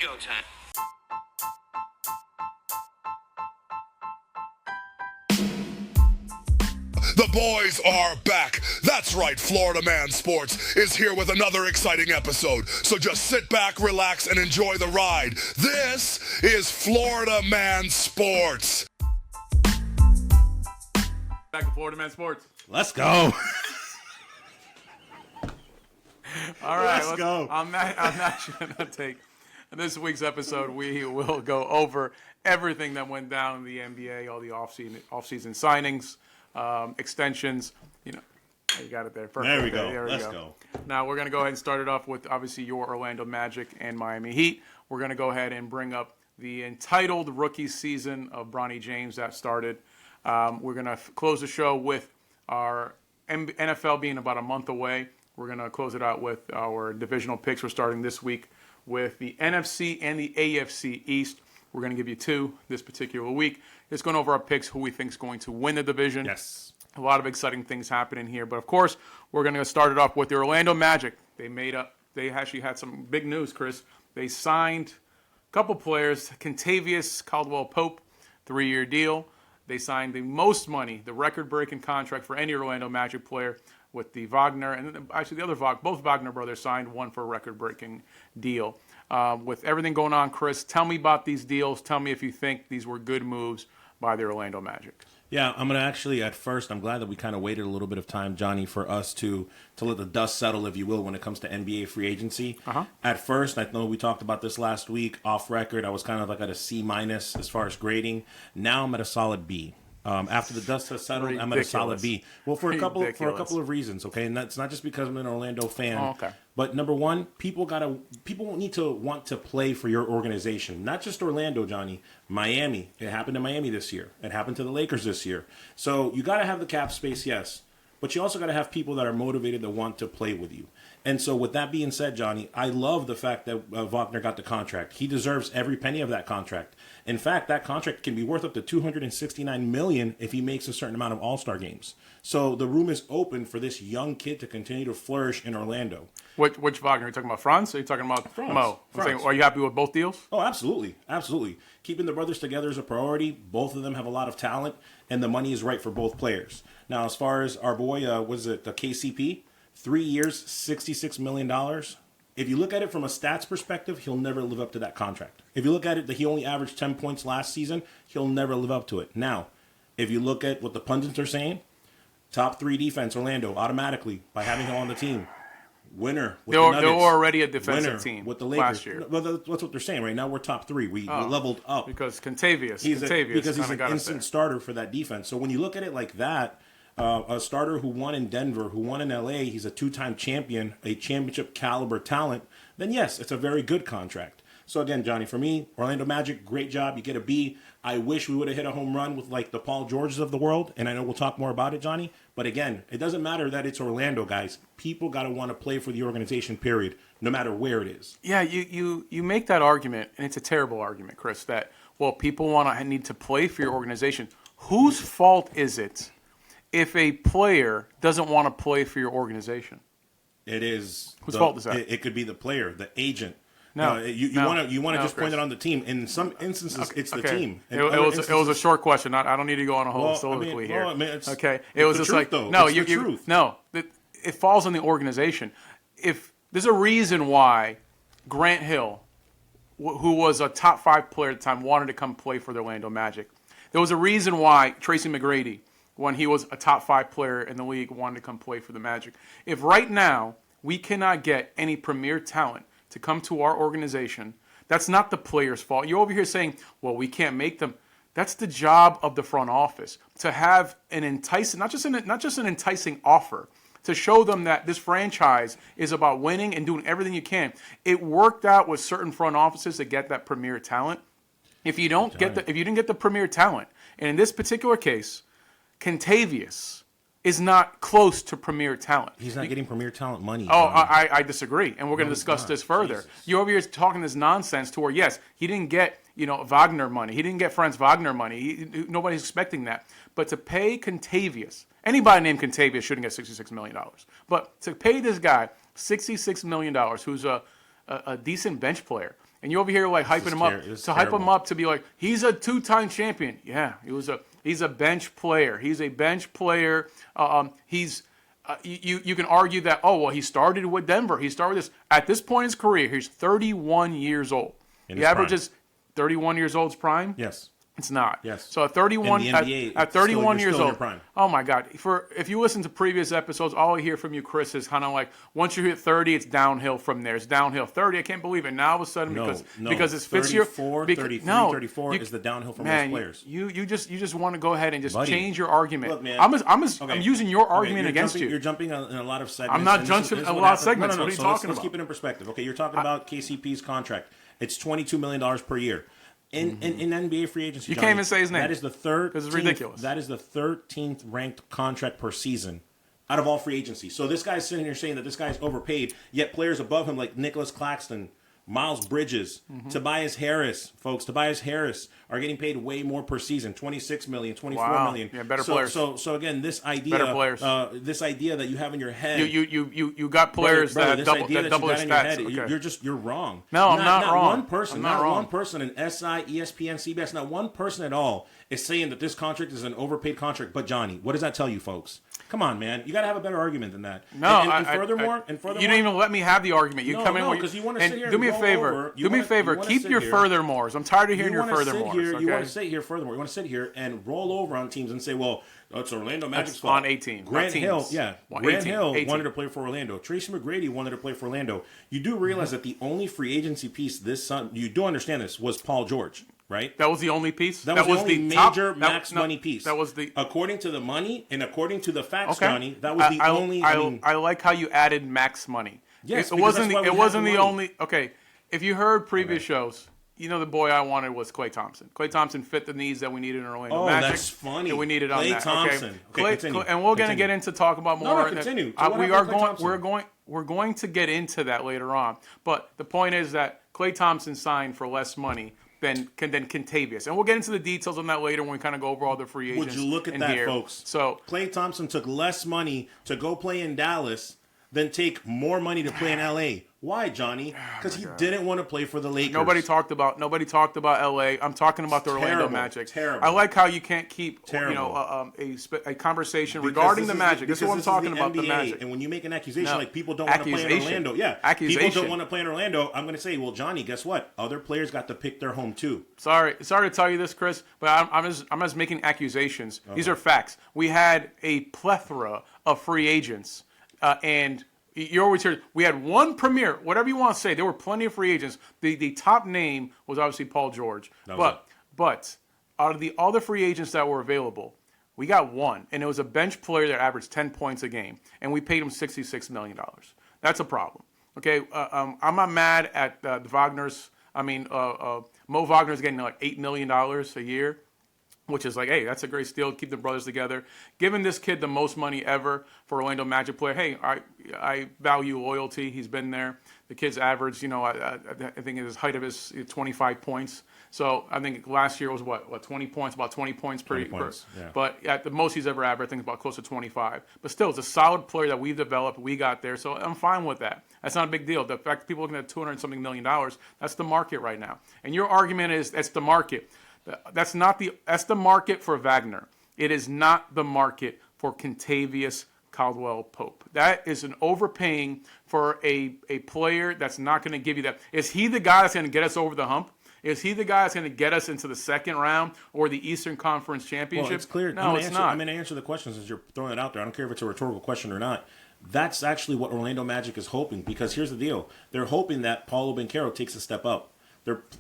go time. The boys are back. That's right, Florida Man Sports is here with another exciting episode. So just sit back, relax, and enjoy the ride. This is Florida Man Sports. Back to Florida Man Sports. Let's go. All right, Let's go. I'm not going to take this week's episode. We will go over everything that went down in the NBA, all the off-season signings, extensions. You got it there. Perfect. There we go. There we Let's go. go. Now we're going to go ahead and start it off with obviously your Orlando Magic and Miami Heat. We're going to go ahead and bring up the entitled rookie season of Bronny James that started. We're going to close the show with our NFL being about a month away. We're going to close it out with our divisional picks. We're starting this week with the NFC and the AFC East. We're going to give you two this particular week. Just going over our picks, who we think is going to win the division. Yes. A lot of exciting things happening here. But, of course, we're going to start it off with the Orlando Magic. They actually had some big news, Chris. They signed a couple players, Cantavious Caldwell-Pope, 3-year deal. They signed the most money, the record-breaking contract for any Orlando Magic player with the Wagner, and actually the other both Wagner brothers signed one for a record-breaking deal. With everything going on, Chris, tell me about these deals. Tell me if you think these were good moves by the Orlando Magic. Yeah, I'm going to actually, at first, I'm glad that we kind of waited a little bit of time, Johnny, for us to let the dust settle, if you will, when it comes to NBA free agency. At first, I know we talked about this last week, off record, I was kind of like at a C- as far as grading. Now I'm at a solid B. After the dust has settled, I'm at a solid B. Well, for a couple of reasons, okay? And that's not just because I'm an Orlando fan. Oh, okay. But number one, people need to want to play for your organization. Not just Orlando, Johnny. Miami. It happened to Miami this year. It happened to the Lakers this year. So you got to have the cap space, yes. But you also got to have people that are motivated to want to play with you. And so with that being said, Johnny, I love the fact that Wagner got the contract. He deserves every penny of that contract. In fact, that contract can be worth up to $269 million if he makes a certain amount of All-Star games. So the room is open for this young kid to continue to flourish in Orlando. Which Wagner? Are you talking about Franz? Or are you talking about Franz. Mo? Franz. Are you happy with both deals? Oh, absolutely. Absolutely. Keeping the brothers together is a priority. Both of them have a lot of talent, and the money is right for both players. Now, as far as our boy, the KCP, 3 years, $66 million. If you look at it from a stats perspective, he'll never live up to that contract. If you look at it that he only averaged 10 points last season, he'll never live up to it. Now, if you look at what the pundits are saying, top 3 defense, Orlando, automatically, by having him on the team. Winner with the Nuggets. They were already a defensive Winner team with the Lakers last year. Well, that's what they're saying right now. We're top 3. We leveled up. Because Cantavious Because he's an got instant starter for that defense. So when you look at it like that, a starter who won in Denver, who won in LA, he's a 2-time champion, a championship caliber talent, then yes, it's a very good contract. So again, Johnny, for me, Orlando Magic, great job. You get a B. I wish we would have hit a home run with like the Paul Georges of the world, and I know we'll talk more about it, Johnny. But again, it doesn't matter that it's Orlando, guys. People got to want to play for the organization, period, no matter where it is. Yeah, you make that argument, and it's a terrible argument, Chris, that, well, people need to play for your organization. Whose fault is it if a player doesn't want to play for your organization? It is. Whose fault is that? It could be the player, the agent. No, you want to just point it on the team. In some instances, it's the team. It was a short question. I don't need to go on a whole soliloquy here. Okay, it was just like though. No, it's the truth. No, it falls on the organization. If there's a reason why Grant Hill, who was a top 5 player at the time, wanted to come play for the Orlando Magic. There was a reason why Tracy McGrady, when he was a top 5 player in the league, wanted to come play for the Magic. If right now we cannot get any premier talent to come to our organization, that's not the player's fault. You're over here saying, well, we can't make them. That's the job of the front office, to have an enticing, not just an enticing offer, to show them that this franchise is about winning and doing everything you can. It worked out with certain front offices to get that premier talent. If you didn't get the premier talent, and in this particular case, Cantavious is not close to premier talent. He's not getting premier talent money. Oh, I disagree, and we're going to discuss this further. Jesus. You're over here talking this nonsense to where, yes, he didn't get Wagner money. He didn't get Franz Wagner money. Nobody's expecting that. But to pay Cantavious, anybody named Cantavious shouldn't get $66 million. But to pay this guy $66 million, who's a a decent bench player. And you over here like hyping him up hype him up to be like he's a 2-time champion. Yeah, he's a bench player. He's a bench player. You can argue that he started with Denver. He started this at this point in his career. He's 31 years old. The average is 31 years old's prime. Yes. It's not. Yes. So at 31, in the NBA, at 31 you're years still in old. your prime. Oh my God! If you listen to previous episodes, all I hear from you, Chris, is kind of like once you hit 30, it's downhill from there. It's downhill. 30, I can't believe it. Now all of a sudden because it fits 34, 33, is the downhill from most players. You just want to go ahead and just change your argument. Look, man, I'm using your argument against you. You're jumping in a lot of segments. I'm not jumping in a lot of segments. What are you talking about? Let's keep it in perspective. Okay, you're talking about KCP's contract. It's $22 million per year. In NBA free agency, you can't even say his name. That is the third because it's ridiculous. That is the 13th ranked contract per season out of all free agency. So this guy's sitting here saying that this guy's overpaid, yet players above him like Nicholas Claxton, Miles Bridges, Tobias Harris, are getting paid way more per season, $26 million, $24 million. Yeah, better players. So again, this idea, this idea that you have in your head, you got players that double their stats. Okay. You're wrong. No, I'm not wrong. One person, one person in SI, ESPN, CBS, not one person at all is saying that this contract is an overpaid contract. But Johnny, what does that tell you, folks? Come on, man. You got to have a better argument than that. No, and furthermore, you didn't even let me have the argument. You come in because you want to sit here. Do me a favor. Do me a favor. Keep your furthermores. I'm tired of hearing your furthermores. You want to sit here. Furthermore, you want to sit here and roll over on teams and say, "Well, it's Orlando Magic's fault." On 18. Grant Hill, Grant Hill 18. wanted to play for Orlando. Tracy McGrady wanted to play for Orlando. You do realize that the only free agency piece you do understand this was Paul George. Right? That was the only piece? That was the only major max money piece. That was the... According to the money and according to the facts, Johnny, that was the only... I like how you added max money. Yes, it wasn't the only... Okay, if you heard previous shows, you know the boy I wanted was Klay Thompson. Klay Thompson fit the needs that we needed in Orlando Magic. That's funny. That we needed on that. Klay Thompson. Okay, continue. And we're going to get into talk about more. No, continue. We're going to get into that later on. But the point is that Klay Thompson signed for less money than Cantavious. And we'll get into the details on that later when we kind of go over all the free agents. Would you look at that, folks? So Klay Thompson took less money to go play in Dallas than take more money to play in L.A. Why, Johnny? Because he didn't want to play for the Lakers. Nobody talked about L.A. I'm talking about the Orlando Magic. Terrible. I like how you can't keep a conversation regarding the Magic. This is what I'm talking about, the Magic. And when you make an accusation like people don't want to play in Orlando, people don't want to play in Orlando, I'm going to say, well, Johnny, guess what? Other players got to pick their home too. Sorry to tell you this, Chris, but I'm just making accusations. Okay. These are facts. We had a plethora of free agents, and you're always here. We had one premier, whatever you want to say. There were plenty of free agents. The top name was obviously Paul George. But out of the other free agents that were available, we got one, and it was a bench player that averaged 10 points a game, and we paid him $66 million. That's a problem. Okay, I'm not mad at the Wagners. I mean, Mo Wagner's getting like $8 million a year, which is like, hey, that's a great steal. Keep the brothers together. Giving this kid the most money ever for Orlando Magic player. Hey, I value loyalty. He's been there. The kid's average, I think at his height of his 25 points. So I think last year was what 20 points, about 20 points per year. Yeah. But at the most he's ever averaged, I think about close to 25. But still, it's a solid player that we've developed. We got there, so I'm fine with that. That's not a big deal. The fact that people are looking at $200-something million, that's the market right now. And your argument is that's the market. That's the market for Wagner. It is not the market for Cantavious Caldwell-Pope. That is an overpaying for a player that's not going to give you that. Is he the guy that's going to get us over the hump? Is he the guy that's going to get us into the second round or the Eastern Conference Championship? Well, it's clear. No, it's not. I'm going to answer the questions as you're throwing it out there. I don't care if it's a rhetorical question or not. That's actually what Orlando Magic is hoping, because here's the deal. They're hoping that Paulo Banchero takes a step up.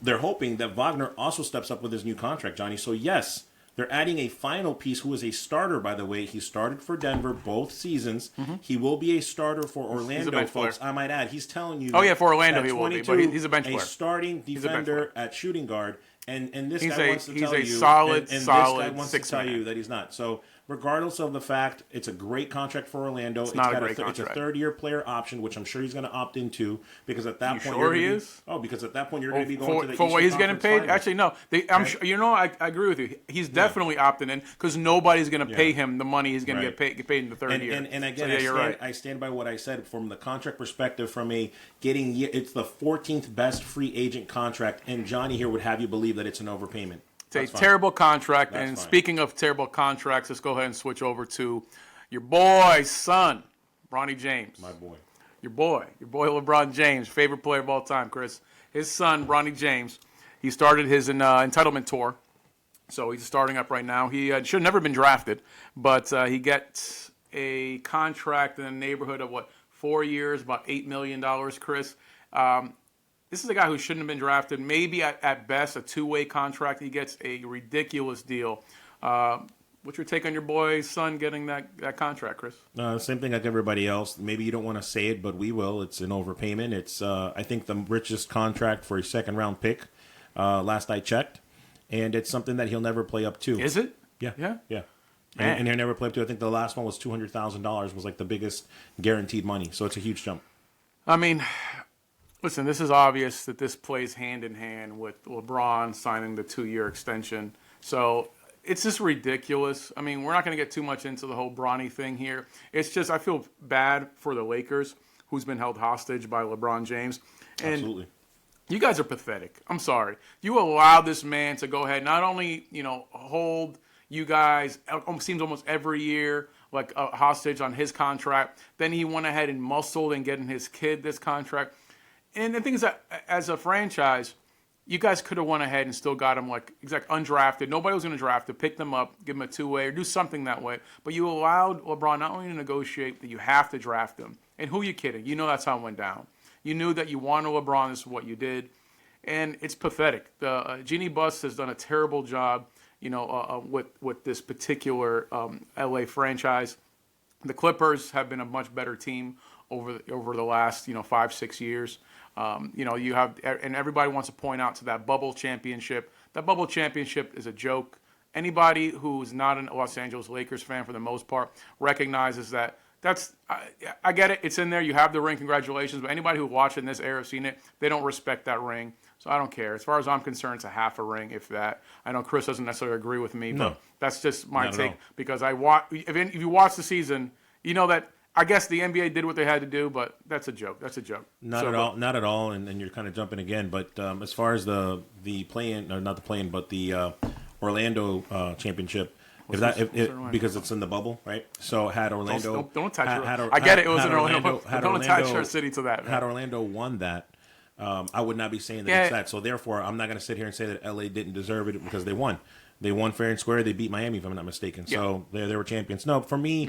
They're hoping that Wagner also steps up with his new contract, Johnny. So, yes, they're adding a final piece who is a starter, by the way. He started for Denver both seasons. Mm-hmm. He will be a starter for Orlando, folks. I might add. He's telling you. Oh, yeah, for Orlando he will be, but he's a bench player. A starting defender at shooting guard. And this guy wants to tell you. He's a solid this guy wants to six tell man. you that he's not. So regardless of the fact it's a great contract for Orlando. It's not a great contract. It's a third-year player option, which I'm sure he's going to opt into because at that point, sure he is? Oh, because at that point you're going to be going to the for what he's getting paid. Finals. Actually, no. I'm sure. I agree with you. He's definitely opting in because nobody's going to pay him the money he's going to get paid in the third year. And again, I stand by what I said from the contract perspective. It's the 14th best free agent contract, and Johnny here would have you believe that it's an overpayment. It's a terrible contract. And speaking of terrible contracts, let's go ahead and switch over to your boy's son, Bronny James. My boy. Your boy LeBron James, favorite player of all time, Chris. His son, Bronny James, he started his entitlement tour. So he's starting up right now. He should have never been drafted, but he gets a contract in the neighborhood of, 4 years, about $8 million, Chris. This is a guy who shouldn't have been drafted. Maybe at best a two-way contract. He gets a ridiculous deal. What's your take on your boy's son getting that contract, Chris? Same thing like everybody else. Maybe you don't want to say it, but we will. It's an overpayment. It's I think the richest contract for a second-round pick. Last I checked, and it's something that he'll never play up to. Is it? Yeah. And he'll never play up to. I think the last one was $200,000 was like the biggest guaranteed money. So it's a huge jump. I mean, listen, this is obvious that this plays hand in hand with LeBron signing the 2-year extension. So it's just ridiculous. I mean, we're not going to get too much into the whole Bronny thing here. It's just I feel bad for the Lakers, who's been held hostage by LeBron James. And Absolutely. You guys are pathetic. I'm sorry. You allowed this man to go ahead, not only, hold you guys, it seems almost every year, like a hostage on his contract. Then he went ahead and muscled and getting his kid this contract. And the thing is that as a franchise, you guys could have went ahead and still got him undrafted. Nobody was going to draft him, pick them up, give him a two-way, or do something that way. But you allowed LeBron not only to negotiate, but you have to draft him. And who are you kidding? You know that's how it went down. You knew that you wanted LeBron. This is what you did. And it's pathetic. The Jeannie Buss has done a terrible job, with this particular LA franchise. The Clippers have been a much better team over the last 5-6 years. You have, and everybody wants to point out to that bubble championship. That bubble championship is a joke. Anybody who's not a Los Angeles Lakers fan for the most part recognizes that. I get it. It's in there. You have the ring. Congratulations. But anybody who watched it in this era have seen it. They don't respect that ring. So I don't care. As far as I'm concerned, it's a half a ring, if that. I know Chris doesn't necessarily agree with me, but that's just my take. Because if you watch the season, you know that I guess the NBA did what they had to do, but that's a joke. That's a joke. Not at all. And you're kind of jumping again. But as far as the play-in, or not the play-in, but the Orlando championship. Because it's in the bubble, right? So had Orlando don't attach I get it. It was in Orlando. Don't attach our city to that. Man. Had Orlando won that, I would not be saying that it's that. So therefore, I'm not going to sit here and say that LA didn't deserve it because they won. They won fair and square. They beat Miami, if I'm not mistaken. Yeah. So they were champions. No, for me,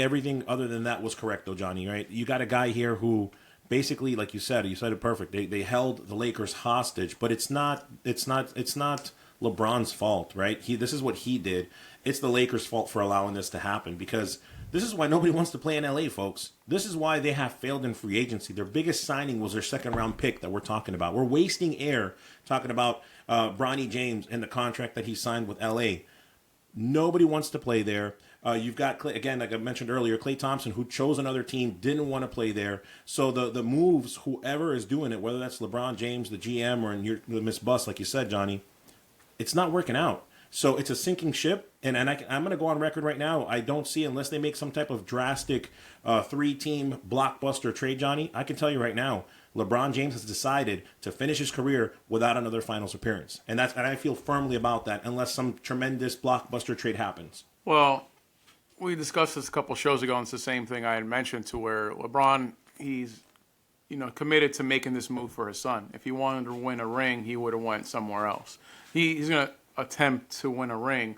everything other than that was correct, though, Johnny. Right? You got a guy here who basically, like you said it perfect. They held the Lakers hostage, but it's not LeBron's fault, right? This is what he did. It's the Lakers' fault for allowing this to happen because this is why nobody wants to play in LA, folks. This is why they have failed in free agency. Their biggest signing was their second-round pick that we're talking about. We're wasting air talking about Bronny James and the contract that he signed with LA. Nobody wants to play there. You've got, again, like I mentioned earlier, Klay Thompson, who chose another team, didn't want to play there. So the moves, whoever is doing it, whether that's LeBron James, the GM, or the Miss Buss, like you said, Johnny, it's not working out. So it's a sinking ship, and I'm going to go on record right now. I don't see, unless they make some type of drastic 3-team blockbuster trade, Johnny, I can tell you right now, LeBron James has decided to finish his career without another finals appearance. And I feel firmly about that, unless some tremendous blockbuster trade happens. Well, we discussed this a couple shows ago, and it's the same thing I had mentioned to where LeBron, he's committed to making this move for his son. If he wanted to win a ring, he would have went somewhere else. He's going to attempt to win a ring,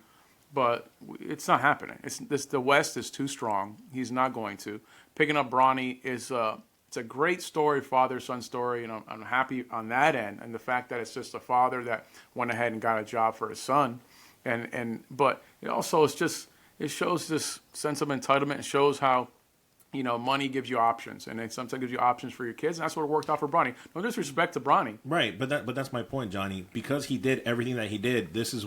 but it's not happening. The West is too strong. He's not going to. Picking up Bronny is it's a great story, father-son story, and I'm happy on that end. And the fact that it's just a father that went ahead and got a job for his son, but it also it shows this sense of entitlement. It shows how money gives you options, and it sometimes gives you options for your kids, and that's what worked out for Bronny. No disrespect to Bronny. Right, but that's my point, Johnny. Because he did everything that he did, this is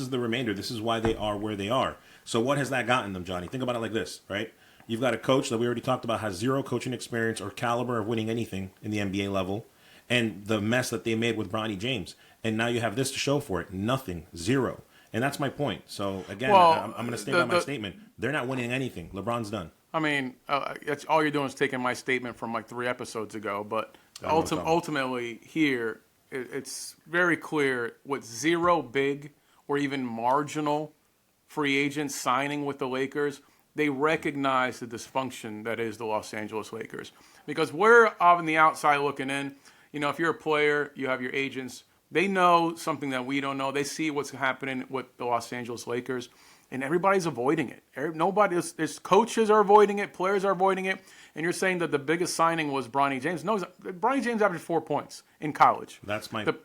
the remainder. This is why they are where they are. So what has that gotten them, Johnny? Think about it like this, right? You've got a coach that we already talked about has zero coaching experience or caliber of winning anything in the NBA level, and the mess that they made with Bronny James. And now you have this to show for it. Nothing. Zero. And that's my point. So, again, I'm going to stand by my statement. They're not winning anything. LeBron's done. I mean, all you're doing is taking my statement from like 3 episodes ago. But ultimately, here, it's very clear with zero big or even marginal free agents signing with the Lakers, they recognize the dysfunction that is the Los Angeles Lakers. Because we're on the outside looking in. If you're a player, you have your agents. They know something that we don't know. They see what's happening with the Los Angeles Lakers, and everybody's avoiding it. There's coaches are avoiding it, players are avoiding it, and you're saying that the biggest signing was Bronny James. No, Bronny James averaged 4 points in college. That's my point.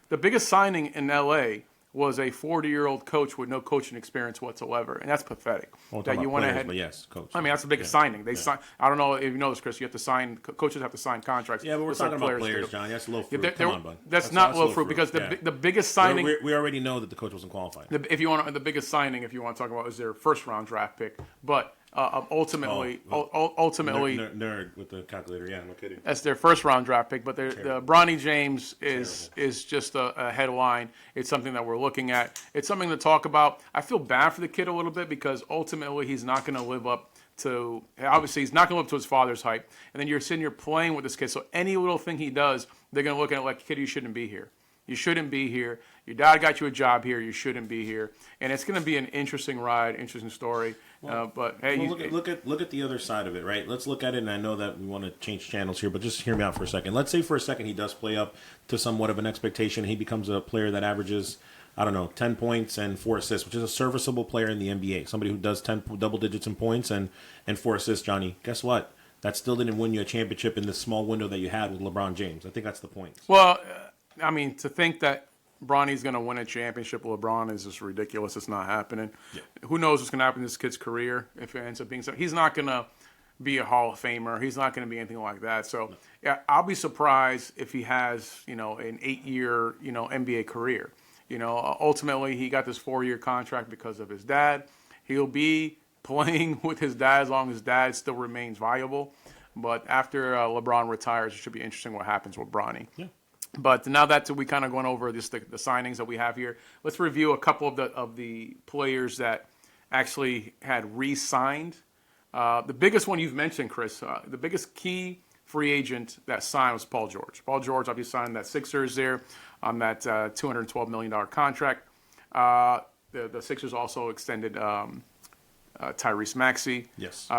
The biggest signing in L.A. was a 40-year-old coach with no coaching experience whatsoever, and that's pathetic. That you went ahead. But yes, coach. I mean, that's the biggest signing. They sign. I don't know if you know this, Chris. You have to sign. Coaches have to sign contracts. Yeah, but we're talking about players, Johnny. That's low fruit. Come on, bud. That's not low fruit because the biggest signing. We already know that the coach wasn't qualified. The biggest signing, if you want to talk about, is their first-round draft pick, but. Ultimately, nerd with the calculator. Yeah, no kidding. That's their first-round draft pick, but the Bronny James is just a headline. It's something that we're looking at. It's something to talk about. I feel bad for the kid a little bit because ultimately he's not going to live up to. Obviously, he's not going to live up to his father's hype. And then you're sitting here playing with this kid, so any little thing he does, they're going to look at it like, kid, you shouldn't be here. You shouldn't be here. Your dad got you a job here. You shouldn't be here. And it's going to be an interesting ride, interesting story. But hey, look at the other side of it, right? Let's look at it, and I know that we want to change channels here, but just hear me out for a second. Let's say for a second he does play up to somewhat of an expectation. He becomes a player that averages, 10 points and 4 assists, which is a serviceable player in the NBA. Somebody who does 10 double digits in points and 4 assists, Johnny. Guess what? That still didn't win you a championship in the small window that you had with LeBron James. I think that's the point. Well, I mean, to think that Bronny's going to win a championship with LeBron is just ridiculous. It's not happening. Yeah. Who knows what's going to happen in this kid's career if it ends up being so. He's not going to be a Hall of Famer. He's not going to be anything like that. So, yeah, I'll be surprised if he has, an 8-year, NBA career. Ultimately, he got this 4-year contract because of his dad. He'll be playing with his dad as long as his dad still remains viable. But after LeBron retires, it should be interesting what happens with Bronny. Yeah. But now that we kind of gone over just the signings that we have here, let's review a couple of the players that actually had re-signed. The biggest one you've mentioned, Chris, the biggest key free agent that signed was Paul George. Paul George obviously signed that Sixers there on that $212 million contract. The Sixers also extended Tyrese Maxey. Yes.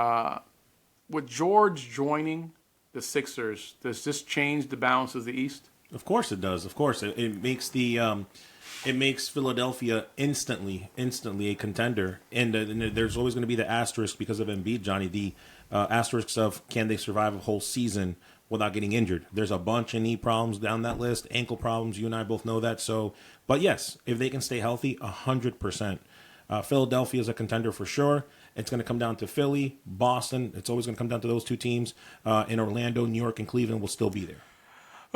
With George joining the Sixers, does this change the balance of the East? Of course it does. Of course it makes it makes Philadelphia instantly a contender. And there's always going to be the asterisk because of Embiid, Johnny. The asterisks of can they survive a whole season without getting injured? There's a bunch of knee problems down that list, ankle problems. You and I both know that. So, but yes, if they can stay healthy, 100%. Philadelphia is a contender for sure. It's going to come down to Philly, Boston. It's always going to come down to those two teams. In Orlando, New York, and Cleveland will still be there.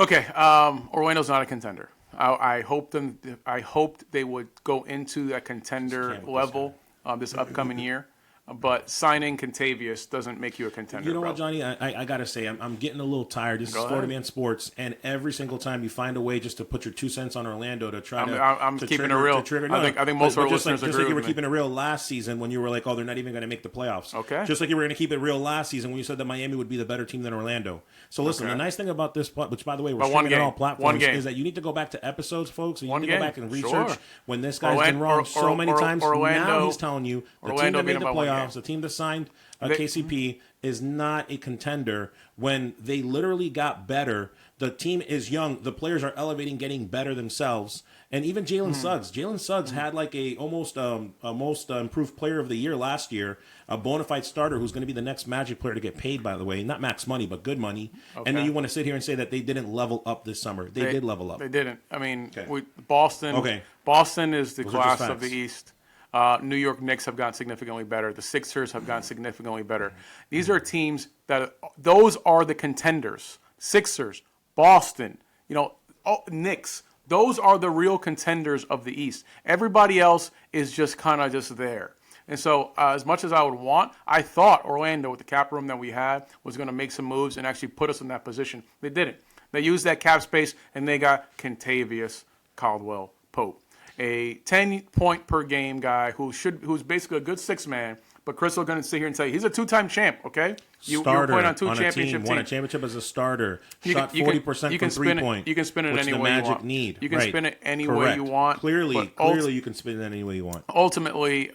Okay, Orlando's not a contender. I hoped they would go into that contender level this upcoming year. But signing Cantavious doesn't make you a contender. You know what, Johnny? I got to say, I'm getting a little tired. This is Florida Man Sports, and every single time you find a way just to put your 2 cents on Orlando to try I'm keeping it real. I think most of our listeners agree just like you were me. keeping it real last season when you were like, oh, they're not even going to make the playoffs. Okay. Just like you were going to keep it real last season when you said that Miami would be the better team than Orlando. So listen, the nice thing about this, which by the way, we're streaming on all platforms, is that you need to go back to episodes, folks. And you need to go back and research when this guy's been wrong so many times. Now he's telling you the team that made the playoffs, the team that signed KCP is not a contender when they literally got better. The team is young. The players are elevating, getting better themselves. And even Jalen Suggs. Jalen Suggs had like a most improved player of the year last year, a bona fide starter who's going to be the next Magic player to get paid, by the way. Not max money, but good money. Okay. And then you want to sit here and say that they didn't level up this summer. They did level up. They didn't. I mean, Boston is the class of the East. New York Knicks have gotten significantly better. The Sixers have gotten significantly better. These are teams those are the contenders. Sixers, Boston, Knicks. Those are the real contenders of the East. Everybody else is just kind of just there. And so as much as I would want, I thought Orlando, with the cap room that we had, was going to make some moves and actually put us in that position. They didn't. They used that cap space, and they got Cantavious Caldwell-Pope, a 10-point-per-game guy who's basically a good six-man. But Chris is going to sit here and say he's a two-time champ, okay? You were playing on two championship teams. Won a championship as a starter. Shot 40% from three-point. You can spin it any way you want. Need. You can spin it any way you want. Clearly, you can spin it any way you want. Ultimately,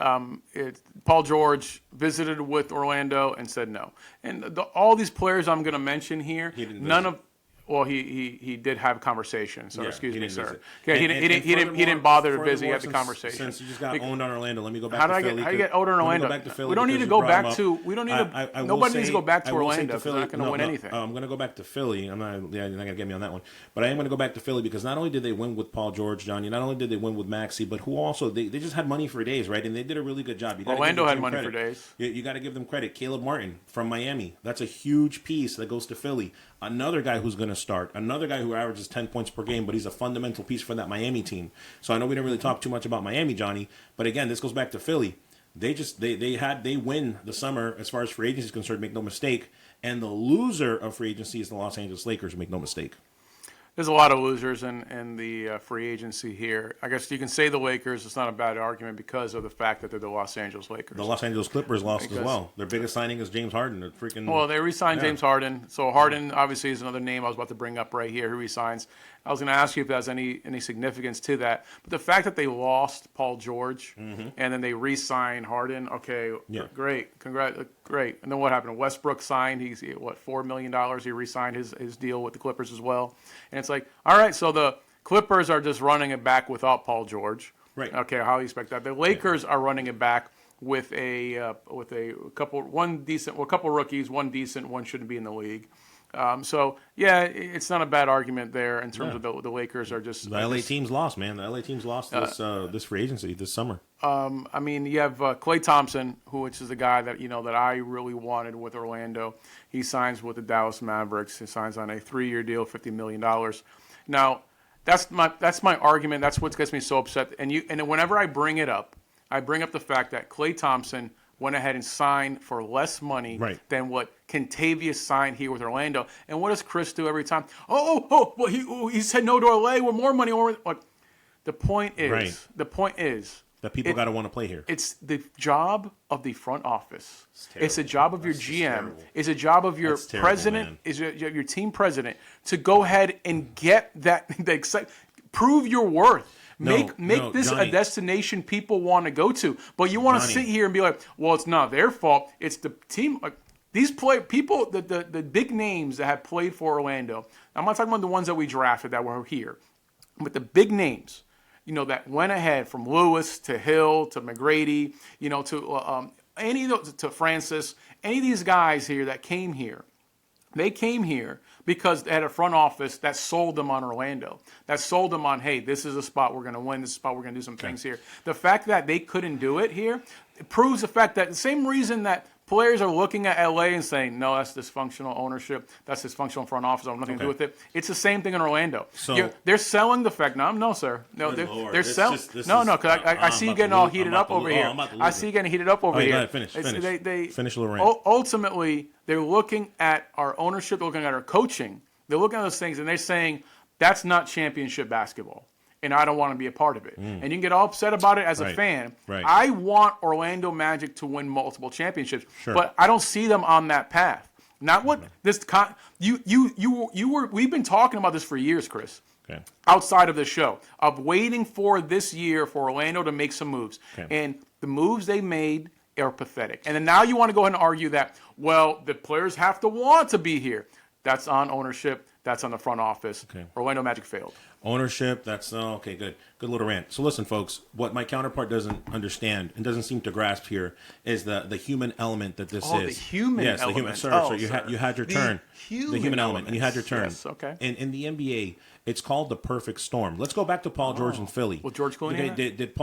Paul George visited with Orlando and said no. And all these players I'm going to mention here, none of. Well, he did have a conversation. So excuse me, sir. Yeah, he didn't bother to visit. He had the conversation. Since you just got owned on Orlando, let me go back to Philly. How do you get owned on Orlando? We don't need to go back to. We don't need to. Nobody needs to go back to Orlando. They're not going to win anything. I'm going to go back to Philly. You're not going to get me on that one. But I am going to go back to Philly because not only did they win with Paul George, Johnny, not only did they win with Maxey, but who also they just had money for days, right? And they did a really good job. Orlando had money for days. You got to give them credit. Caleb Martin from Miami. That's a huge piece that goes to Philly. Another guy who's going to start. Another guy who averages 10 points per game, but he's a fundamental piece for that Miami team. So I know we didn't really talk too much about Miami, Johnny, but again, this goes back to Philly. They win the summer as far as free agency is concerned, make no mistake, and the loser of free agency is the Los Angeles Lakers, make no mistake. There's a lot of losers in the free agency here. I guess you can say the Lakers. It's not a bad argument because of the fact that they're the Los Angeles Lakers. The Los Angeles Clippers lost as well. Their biggest signing is James Harden. Well, they re-signed James Harden. So Harden obviously is another name I was about to bring up right here who re-signs. I was going to ask you if there's any significance to that. But the fact that they lost Paul George and then they re-signed Harden, okay, great. Great. And then what happened? Westbrook signed. He's, $4 million. He re-signed his deal with the Clippers as well. And it's like, all right, so the Clippers are just running it back without Paul George. Right. Okay, how do you expect that? The Lakers are running it back with a couple rookies, one decent, one shouldn't be in the league. It's not a bad argument there in terms of the Lakers are just. The LA teams lost, man. The LA teams lost this free agency this summer. You have Klay Thompson, which is the guy that that I really wanted with Orlando. He signs with the Dallas Mavericks. He signs on a 3-year deal, $50 million. Now, that's my argument. That's what gets me so upset. And whenever I bring it up, I bring up the fact that Klay Thompson went ahead and signed for less money than what Cantavious signed here with Orlando. And what does Chris do every time? Well, he said no to LA with more money. The point is that people got to want to play here. It's the job of the front office. It's the job of your GM. It's a job of your president. Is your team president to go ahead and get that. Prove your worth. Make this Johnny, a destination people want to go to. But you want to sit here and be like, well, it's not their fault. It's the team. These people, the big names that have played for Orlando. I'm not talking about the ones that we drafted that were here. But the big names, that went ahead from Lewis to Hill to McGrady, to Francis, any of these guys here that came here. They came here because they had a front office that sold them on Orlando, that sold them on, hey, this is a spot we're going to win, this is a spot we're going to do some things here. The fact that they couldn't do it here, it proves the fact that the same reason that players are looking at LA and saying, no, that's dysfunctional ownership, that's dysfunctional front office, I have nothing to do with it. It's the same thing in Orlando. So they're selling the fact. No, sir. No, they're selling. Because I see you getting all heated up over here. I see you getting heated up over here. Finish Lorraine. Ultimately, they're looking at our ownership, they're looking at our coaching. They're looking at those things, and they're saying, that's not championship basketball. And I don't want to be a part of it. And you can get all upset about it as a fan. Right. I want Orlando Magic to win multiple championships, but I don't see them on that path. Not what this we've been talking about this for years, Chris. Okay. Outside of the show, of waiting for this year for Orlando to make some moves. Okay. And the moves they made are pathetic. And then now you want to go ahead and argue that, well, the players have to want to be here. That's on ownership. that's on the front office. Orlando Magic failed. Ownership, that's okay, good little rant. So listen, folks, what my counterpart doesn't understand and doesn't seem to grasp here is the human element that this is. The human element. Yes, the human. Sir, you had your turn. The human element, and you had your turn. Yes, okay. In the NBA, it's called the perfect storm. Let's go back to Paul George in Philly. Well, George Clooney. Did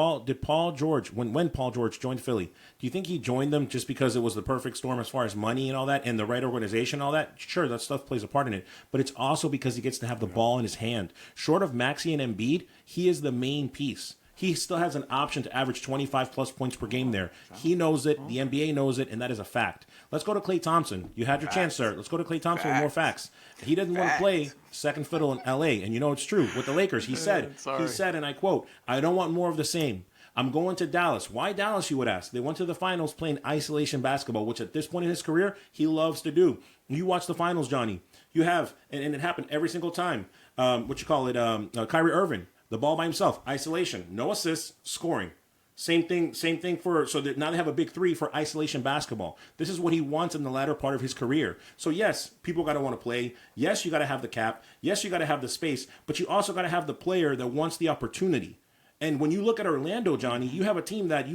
Paul George when Paul George joined Philly? Do you think he joined them just because it was the perfect storm as far as money and all that, and the right organization and all that? Sure, that stuff plays a part in it, but it's also because he gets to have the ball in his hand. Short of Maxey and Embiid, he is the main piece. He still has an option to average 25-plus points per game there. He knows it. The NBA knows it, and that is a fact. Let's go to Klay Thompson. You had your chance, sir. Let's go to Klay Thompson with more facts. He doesn't want to play second fiddle in L.A., and you know it's true. With the Lakers, he said, and I quote, "I don't want more of the same. I'm going to Dallas." Why Dallas, you would ask? They went to the finals playing isolation basketball, which at this point in his career, he loves to do. You watch the finals, Johnny. You have, and it happened every single time. Kyrie Irving. The ball by himself, isolation, no assists, scoring. Same thing for, so that now they have a big three for isolation basketball. This is what he wants in the latter part of his career. So yes, people got to want to play. Yes, you got to have the cap. Yes, you got to have the space, but you also got to have the player that wants the opportunity. And when you look at Orlando, Johnny, you have a team that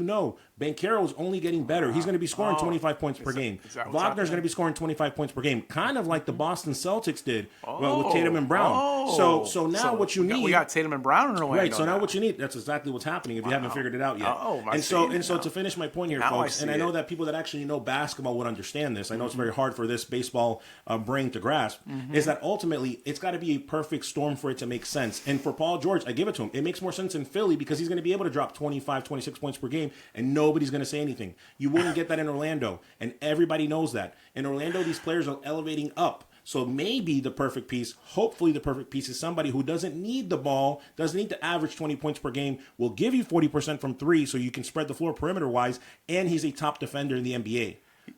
Banchero's only getting better. He's going to be scoring 25 points per game. Wagner's going to be scoring 25 points per game, kind of like the Boston Celtics did with Tatum and Brown. So now what you need... We got Tatum and Brown in Orlando. Right, so now what you need, that's exactly what's happening if you haven't figured it out yet. And so to finish my point here, folks, and I know that people that actually know basketball would understand this. I know it's very hard for this baseball brain to grasp, is that ultimately it's got to be a perfect storm for it to make sense. And for Paul George, I give it to him. It makes more sense in Philly because he's going to be able to drop 25, 26 points per game, and nobody's going to say anything. You wouldn't get that in Orlando, and everybody knows that. In Orlando, these players are elevating up. So maybe the perfect piece, hopefully the perfect piece is somebody who doesn't need the ball, doesn't need to average 20 points per game, will give you 40% from three so you can spread the floor perimeter-wise, and he's a top defender in the NBA.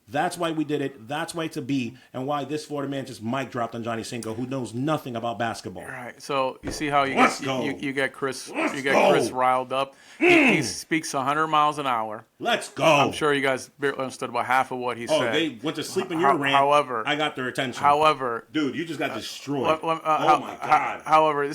That's why we did it. That's why it's a B, and why this Florida man just mic dropped on Johnny Cinco, who knows nothing about basketball. All right. So you see how you get Chris riled up. He speaks 100 miles an hour. Let's go. I'm sure you guys barely understood about half of what he said. Oh, they went to sleep in your rant. However, I got their attention. However, dude, you just got destroyed. Oh my God. However,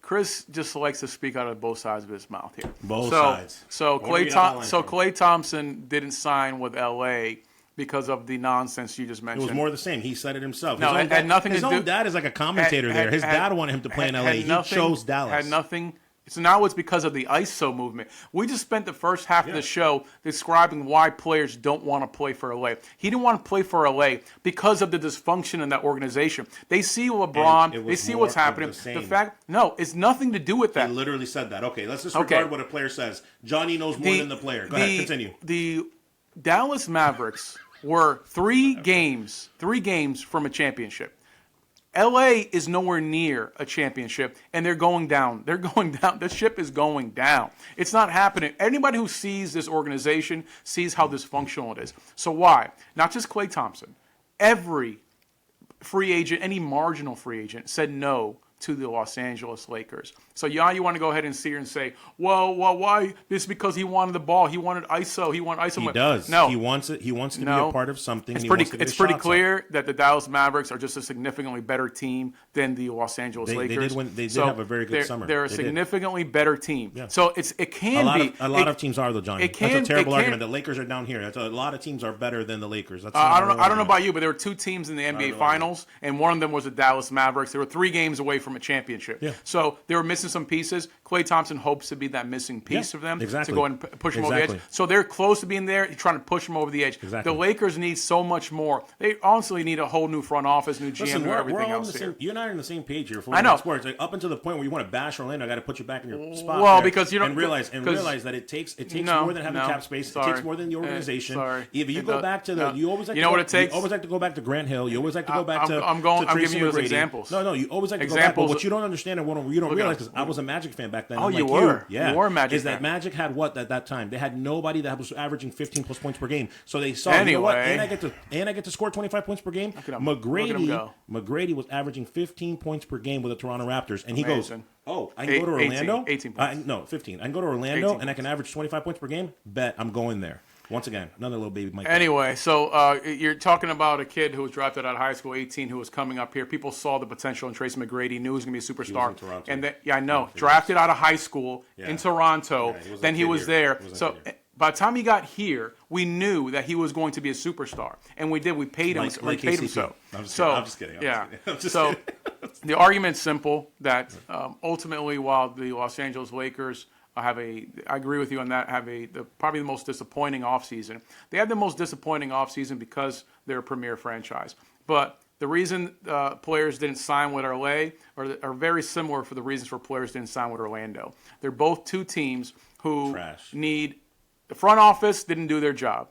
Chris just likes to speak out of both sides of his mouth here. Both sides. So Klay Thompson didn't sign with L.A. because of the nonsense you just mentioned. It was more of the same. He said it himself. No, it had nothing to do. His own dad is like a commentator there. His dad wanted him to play in LA. He chose Dallas. Had nothing. So now it's because of the ISO movement. We just spent the first half of the show describing why players don't want to play for LA. He didn't want to play for LA because of the dysfunction in that organization. They see LeBron. They see what's happening. It's nothing to do with that. He literally said that. Okay, let's disregard what a player says. Johnny knows more than the player. Go ahead, continue. The Dallas Mavericks were three games from a championship. LA is nowhere near a championship, and they're going down. They're going down. The ship is going down. It's not happening. Anybody who sees this organization sees how dysfunctional it is. So why? Not just Klay Thompson. Every free agent, any marginal free agent, said no to the Los Angeles Lakers. So you want to go ahead and sit here and say, well, why? This is because he wanted the ball. He wanted ISO. He wanted ISO. He does. No. He wants it. He wants to be a part of something. It's pretty clear that the Dallas Mavericks are just a significantly better team than the Los Angeles Lakers. They did have a very good summer. They're a significantly better team. Yeah. So it can be. A lot of teams are, though, Johnny. That's a terrible argument. The Lakers are down here. A lot of teams are better than the Lakers. I don't know about you, but there were two teams in the NBA Finals, and one of them was the Dallas Mavericks. They were 3 games away from a championship. Yeah. So they were missing some pieces. Klay Thompson hopes to be that missing piece of them to go and push them over the edge. So they're close to being there. He's trying to push them over the edge. Exactly. The Lakers need so much more. They honestly need a whole new front office, new GM, everything else here. You're not on the same page here. I know. Sports. Like, up until the point where you want to bash Orlando, I got to put you back in your spot. Well, because you don't realize that it takes more than having cap space. It takes more than the organization. If you go back to you always like what it takes. You always like to go back to Grant Hill. You always like to go back to. I'm giving you those examples. No, you always like to go back. But what you don't understand and what you don't realize, because I was a Magic fan back then. Oh, you were. Yeah. You were a Magic fan. Is that Magic had what at that time? They had nobody that was averaging 15 plus points per game. So they saw, anyway, you know what? And I get to score 25 points per game. McGrady was averaging 15 points per game with the Toronto Raptors, and he goes, "Oh, I can go to Orlando. 18 points. No, 15. I can go to Orlando and I can average 25 points per game. Bet I'm going there." Once again, another little baby Mike. Anyway, so you're talking about a kid who was drafted out of high school, 18, who was coming up here. People saw the potential in Tracy McGrady, knew he was going to be a superstar. He was in Toronto. And I know. Drafted out of high school in Toronto. Yeah, then he was there. So by the time he got here, we knew that he was going to be a superstar. And we did. We paid him. We paid him so. I'm just kidding. The argument's simple that ultimately, while the Los Angeles Lakers I agree with you on that, probably the most disappointing offseason. They had the most disappointing offseason because they're a premier franchise. But the reason players didn't sign with LA are very similar for the reasons for players didn't sign with Orlando. They're both two teams who need – the front office didn't do their job.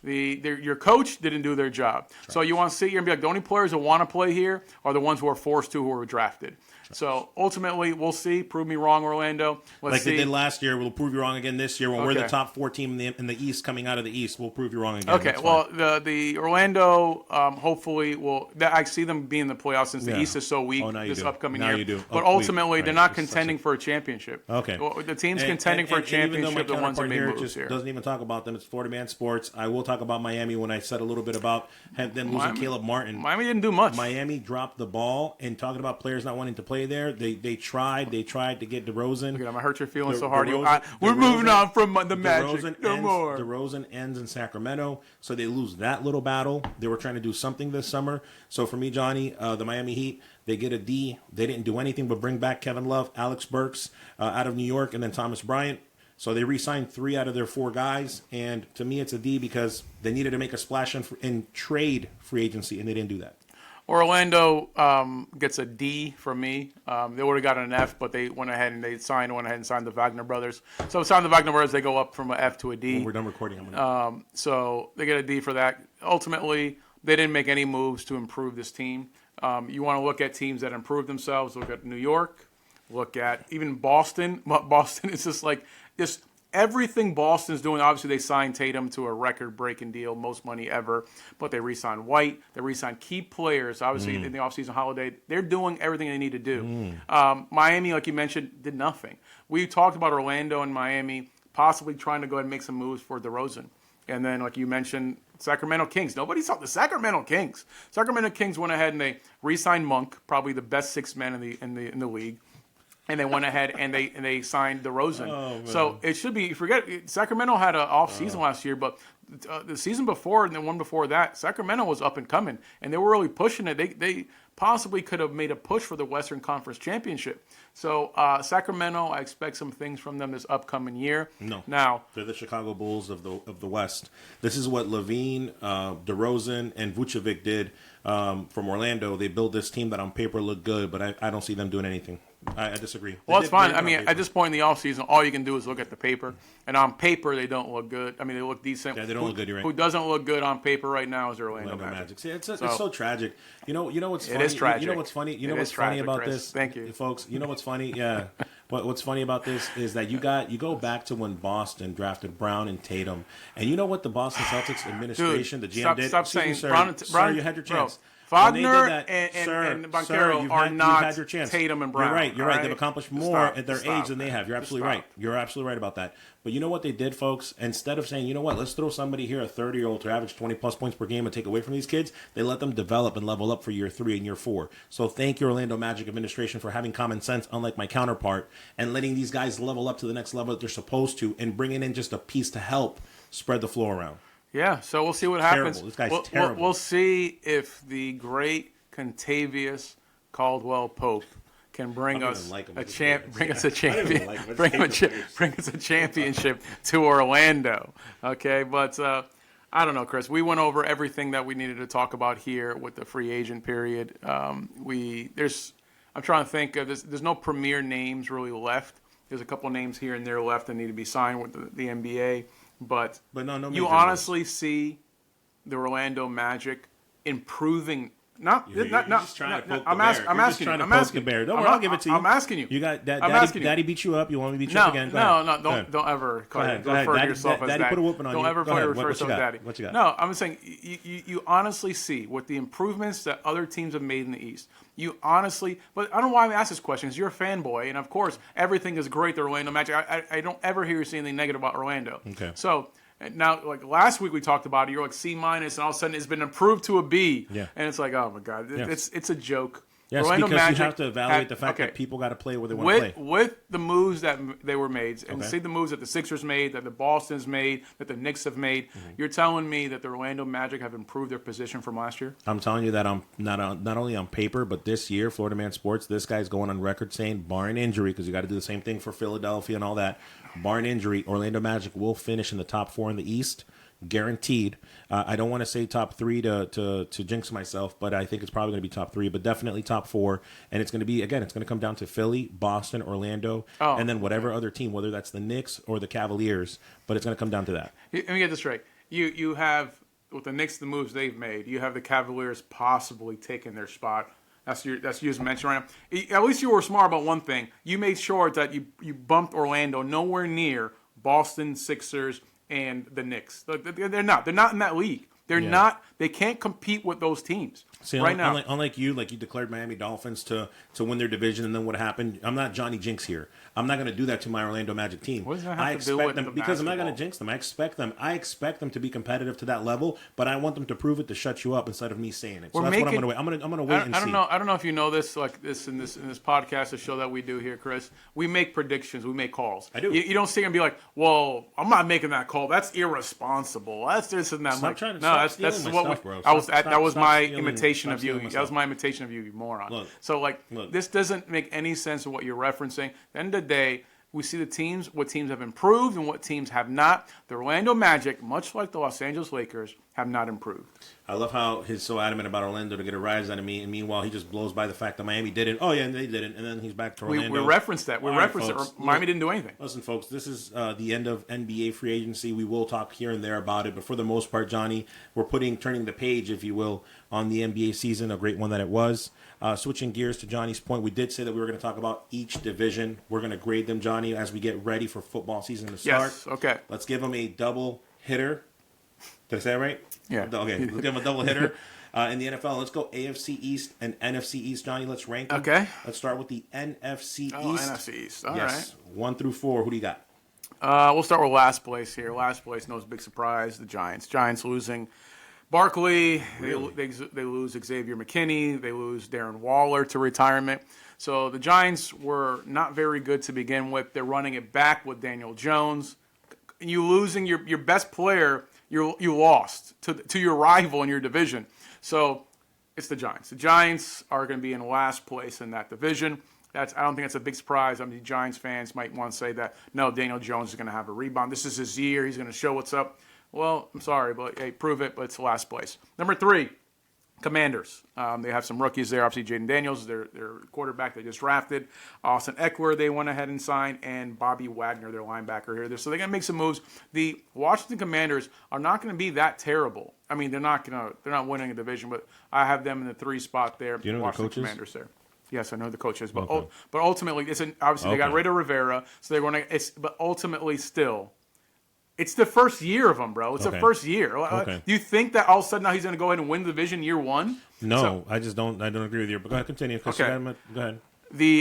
Your coach didn't do their job. So you want to sit here and be like, the only players that want to play here are the ones who are forced to, who were drafted. So ultimately, we'll see. Prove me wrong, Orlando. Let's see. They did last year. We'll prove you wrong again this year. When we're the top 4 team in the East coming out of the East, we'll prove you wrong again. Okay, well, the Orlando, hopefully, I see them being in the playoffs since the East is so weak this upcoming year. You do. But ultimately, they're not contending for a championship. Okay. Well, the teams contending for a championship, the ones that made moves here. Doesn't even talk about them. It's Florida Man Sports. I will talk about Miami when I said a little bit about them losing Caleb Martin. Miami didn't do much. Miami dropped the ball, and talking about players not wanting to play there, they tried to get DeRozan. Look at him. I hurt your feelings so hard. We're moving on from the Magic. No more. DeRozan ends in Sacramento, so they lose that little battle. They were trying to do something this summer. So for me, Johnny, the Miami Heat, they get a D. They didn't do anything but bring back Kevin Love, Alex Burks out of New York, and then Thomas Bryant. So they re-signed 3 out of their 4 guys, and to me it's a D because they needed to make a splash in trade free agency, and they didn't do that. Orlando gets a D from me. They would have gotten an F, but they went ahead and signed the Wagner brothers. So signed the Wagner brothers, they go up from an F to a D. When we're done recording, so they get a D for that. Ultimately, they didn't make any moves to improve this team. You want to look at teams that improved themselves. Look at New York. Look at even Boston. Boston is just everything Boston's doing. Obviously, they signed Tatum to a record-breaking deal, most money ever. But they re-signed White. They re-signed key players. Obviously, in the offseason holiday, they're doing everything they need to do. Miami, like you mentioned, did nothing. We talked about Orlando and Miami possibly trying to go ahead and make some moves for DeRozan. And then, like you mentioned, Sacramento Kings. Nobody saw the Sacramento Kings. Sacramento Kings went ahead and they re-signed Monk, probably the best 6th man in the league. And they went ahead and they signed DeRozan. So it should be, Sacramento had an off season last year, but the season before and the one before that, Sacramento was up and coming, and they were really pushing it. They possibly could have made a push for the Western Conference Championship. So Sacramento, I expect some things from them this upcoming year. No, now they're the Chicago Bulls of the West. This is what Levine, DeRozan, and Vucevic did from Orlando. They built this team that on paper looked good, but I don't see them doing anything. I disagree. Well, it's fine. I mean, at this point in the offseason, all you can do is look at the paper. And on paper, they don't look good. I mean, they look decent. Yeah, they don't look good. You're right. Who doesn't look good on paper right now is Orlando Magic. See, it's so tragic. You know what's funny? It is tragic. You know what's funny? You know what's funny about Chris. this? Thank you. Folks. You know what's funny? Yeah. What's funny about this is that you go back to when Boston drafted Brown and Tatum. And you know what the Boston Celtics administration, the GM did? Stop saying Brown, you had your chance. Wagner and Banchero are not Tatum and Brown. You're right. They've accomplished more at their age than they have. You're absolutely right. You're absolutely right about that. But you know what they did, folks? Instead of saying, you know what, let's throw somebody here, a 30-year-old, to average 20-plus points per game and take away from these kids, they let them develop and level up for year 3 and year 4. So thank you, Orlando Magic administration, for having common sense, unlike my counterpart, and letting these guys level up to the next level that they're supposed to, and bringing in just a piece to help spread the floor around. Yeah, so we'll see what happens. This guy's terrible. We'll see if the great Cantavious Caldwell-Pope can bring us a championship to Orlando. Okay, but I don't know, Chris. We went over everything that we needed to talk about here with the free agent period. I'm trying to think of this. There's no premier names really left. There's a couple names here and there left that need to be signed with the NBA. But no you honestly see the Orlando Magic improving. I'm asking you. Don't worry, I'll give it to you. I'm asking you. You got Daddy beat you up. You want me to beat you up again? No. Don't ever refer to yourself as Daddy. Put a whooping on you. Don't ever refer to yourself as Daddy. What you got? No, I'm saying you honestly see with the improvements that other teams have made in the East. You honestly, but I don't know why I ask this question. Because you're a fanboy, and of course everything is great. The Orlando Magic. I don't ever hear you say anything negative about Orlando. Okay. So And now, like last week we talked about it, you're like C-, and all of a sudden it's been improved to a B. Yeah. And it's like, oh my God, it's a joke. Yes, Orlando because Magic you have to evaluate the fact that people got to play where they want to play. With the moves that they were made, and see the moves that the Sixers made, that the Boston's made, that the Knicks have made, you're telling me that the Orlando Magic have improved their position from last year? I'm telling you that not only on paper, but this year, Florida Man Sports, this guy's going on record saying, barring injury, because you got to do the same thing for Philadelphia and all that, barring injury, Orlando Magic will finish in the top 4 in the East. Guaranteed. I don't want to say top 3 to jinx myself, but I think it's probably going to be top 3, but definitely top 4. And it's going to be, again, it's going to come down to Philly, Boston, Orlando, and then whatever other team, whether that's the Knicks or the Cavaliers, but it's going to come down to that. Let me get this straight. You have, with the Knicks, the moves they've made, you have the Cavaliers possibly taking their spot. That's you just mentioned right now. At least you were smart about one thing. You made sure that you bumped Orlando nowhere near Boston, Sixers, and the Knicks. They're not in that league. They're not. They can't compete with those teams. See, right now. Unlike you, like you declared Miami Dolphins to win their division, and then what happened? I'm not Johnny Jinx here. I'm not going to do that to my Orlando Magic team. What does that have to do with them because I'm not going to jinx them. I expect them to be competitive to that level, but I want them to prove it to shut you up instead of me saying it. So that's what I'm going to wait. I'm going to wait and see. I don't know if you know this, like this in this podcast, the show that we do here, Chris. We make predictions. We make calls. I do. You don't sit here and be like, "Well, I'm not making that call. That's irresponsible. That's this and that." Stop like, that's what bro. That was my imitation of you. That was my imitation of you, you moron. Look. This doesn't make any sense of what you're referencing. At the end of the day, we see what teams have improved and what teams have not. The Orlando Magic, much like the Los Angeles Lakers, have not improved. I love how he's so adamant about Orlando to get a rise out of me, and meanwhile he just blows by the fact that Miami didn't. Oh yeah, and they didn't, and then he's back to Orlando. We referenced that. Miami didn't do anything. Listen, folks, this is the end of NBA free agency. We will talk here and there about it, but for the most part, Johnny, we're turning the page, if you will, on the NBA season. A great one that it was. Switching gears to Johnny's point, we did say that we were going to talk about each division. We're going to grade them, Johnny, as we get ready for football season to start. Yes. Okay. Let's give them a double hitter. Did I say that right? Yeah. Okay, let's give them a double hitter. In the NFL, let's go AFC East and NFC East, Johnny. Let's rank them. Okay. Let's start with the NFC East. NFC East. All right. 1 through 4. Who do you got? We'll start with last place here. Last place, no big surprise, the Giants. Giants losing Barkley. Really? They lose Xavier McKinney. They lose Darren Waller to retirement. So the Giants were not very good to begin with. They're running it back with Daniel Jones. You losing your best player, you lost to your rival in your division. So it's the Giants. The Giants are going to be in last place in that division. I don't think that's a big surprise. I mean, Giants fans might want to say that, no, Daniel Jones is going to have a rebound. This is his year. He's going to show what's up. Well, I'm sorry, but hey, prove it, but it's last place. Number 3, Commanders. They have some rookies there. Obviously, Jaden Daniels, their quarterback they just drafted. Austin Eckler, they went ahead and signed, and Bobby Wagner, their linebacker here. So they're going to make some moves. The Washington Commanders are not going to be that terrible. I mean, they're not winning a division, but I have them in the 3 spot there. Do you know Washington the coaches? Commanders there. Yes, I know the coaches, but Okay. but ultimately, obviously they got rid of Rivera, so they're going to. But ultimately, still. It's the first year of him, bro. It's the first year. Okay. Do you think that all of a sudden now he's going to go ahead and win the division year 1? No, I just don't. I don't agree with you. But go ahead, continue. Okay. Go ahead.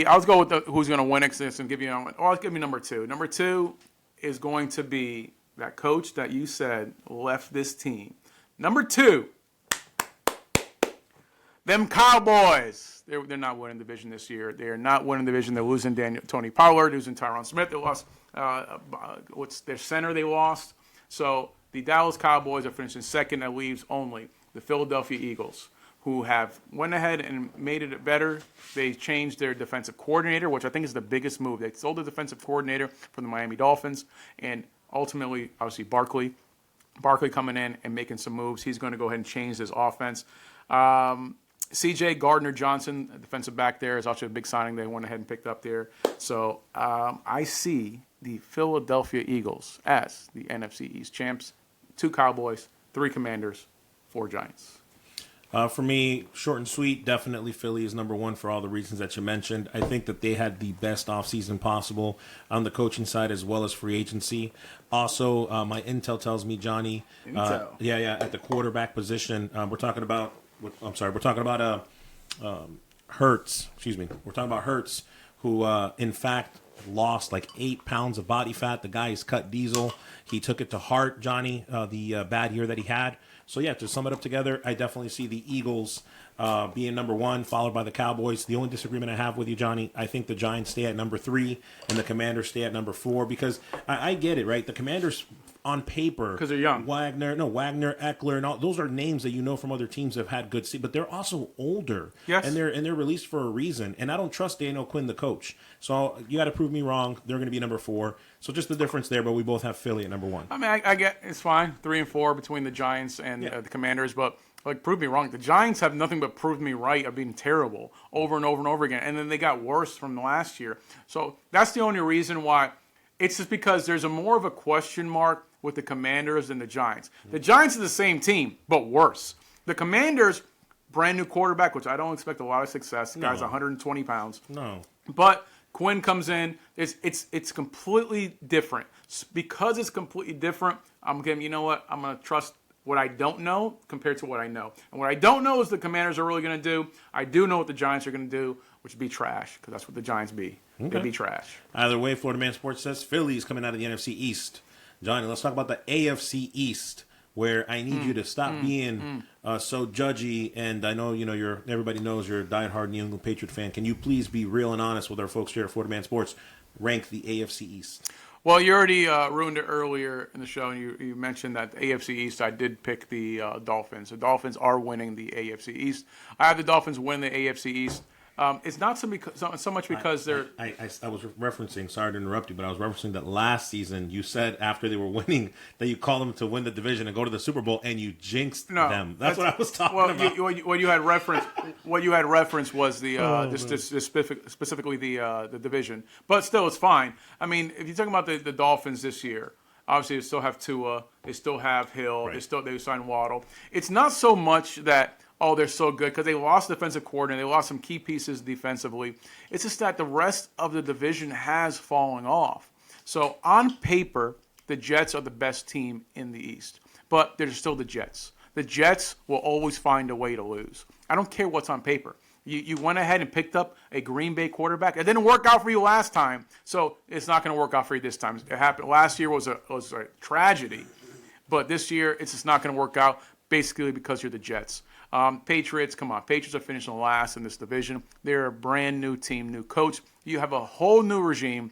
I'll go with who's going to win it and give you. I'll give you number 2. Number 2 is going to be that coach that you said left this team. Number 2, them Cowboys. They're not winning the division this year. They are not winning the division. They're losing Tony Pollard, losing Tyron Smith. They lost. What's their center? They lost. So the Dallas Cowboys are finishing second. That leaves only the Philadelphia Eagles, who have went ahead and made it better. They changed their defensive coordinator, which I think is the biggest move. They sold the defensive coordinator from the Miami Dolphins, and ultimately, obviously, Barkley coming in and making some moves. He's going to go ahead and change his offense. C.J. Gardner-Johnson, defensive back there, is also a big signing they went ahead and picked up there. So I see the Philadelphia Eagles as the NFC East champs. 2 Cowboys, 3 Commanders, 4 Giants. For me, short and sweet, definitely Philly is number 1 for all the reasons that you mentioned. I think that they had the best offseason possible on the coaching side as well as free agency. Also, my intel tells me, Johnny, at the quarterback position, we're talking about Hurts. Excuse me. We're talking about Hurts, who, in fact, lost like 8 pounds of body fat. The guy is cut diesel. He took it to heart, Johnny, the bad year that he had. So, yeah, to sum it up together, I definitely see the Eagles being number 1, followed by the Cowboys. The only disagreement I have with you, Johnny, I think the Giants stay at number 3 and the Commanders stay at number 4 because I get it, right? The Commanders on paper, because they're young. Wagner, Eckler, and all those are names that you know from other teams that have had good but they're also older. Yes. And they're released for a reason. And I don't trust Daniel Quinn, the coach. So you got to prove me wrong. They're going to be number 4. So just the difference there, but we both have Philly at number 1. I mean, I get it's fine, 3 and 4 between the Giants and the Commanders, but like prove me wrong. The Giants have nothing but proved me right of being terrible over and over and over again, and then they got worse from the last year. So that's the only reason why. It's just because there's more of a question mark with the Commanders than the Giants. The Giants are the same team, but worse. The Commanders, brand new quarterback, which I don't expect a lot of success. The guy's 120 pounds. No. But Quinn comes in. It's completely different. Because it's completely different, I'm going, you know what? I'm going to trust what I don't know compared to what I know. And what I don't know is the Commanders are really going to do. I do know what the Giants are going to do, which would be trash, because that's what the Giants be. Okay. They'd be trash. Either way, Florida Man Sports says Philly's coming out of the NFC East. Johnny, let's talk about the AFC East, where I need you to stop being so judgy. And I know everybody knows you're a diehard New England Patriot fan. Can you please be real and honest with our folks here at Florida Man Sports? Rank the AFC East. Well, you already ruined it earlier in the show, and you mentioned that the AFC East, I did pick the Dolphins. The Dolphins are winning the AFC East. I have the Dolphins win the AFC East. It's not so much because they're... I was referencing, sorry to interrupt you, but I was referencing that last season you said after they were winning that you called them to win the division and go to the Super Bowl, and you jinxed them. That's what I was talking about. What you had referenced was the specifically the division. But still, it's fine. I mean, if you're talking about the Dolphins this year, obviously they still have Tua, they still have Hill, right. they signed Waddle. It's not so much that... oh, they're so good because they lost defensive coordinator. They lost some key pieces defensively. It's just that the rest of the division has fallen off. So on paper, the Jets are the best team in the East. But they're still the Jets. The Jets will always find a way to lose. I don't care what's on paper. You went ahead and picked up a Green Bay quarterback. It didn't work out for you last time, so it's not going to work out for you this time. It happened last year was a tragedy. But this year, it's just not going to work out basically because you're the Jets. Patriots, come on. Patriots are finishing last in this division. They're a brand new team, new coach. You have a whole new regime,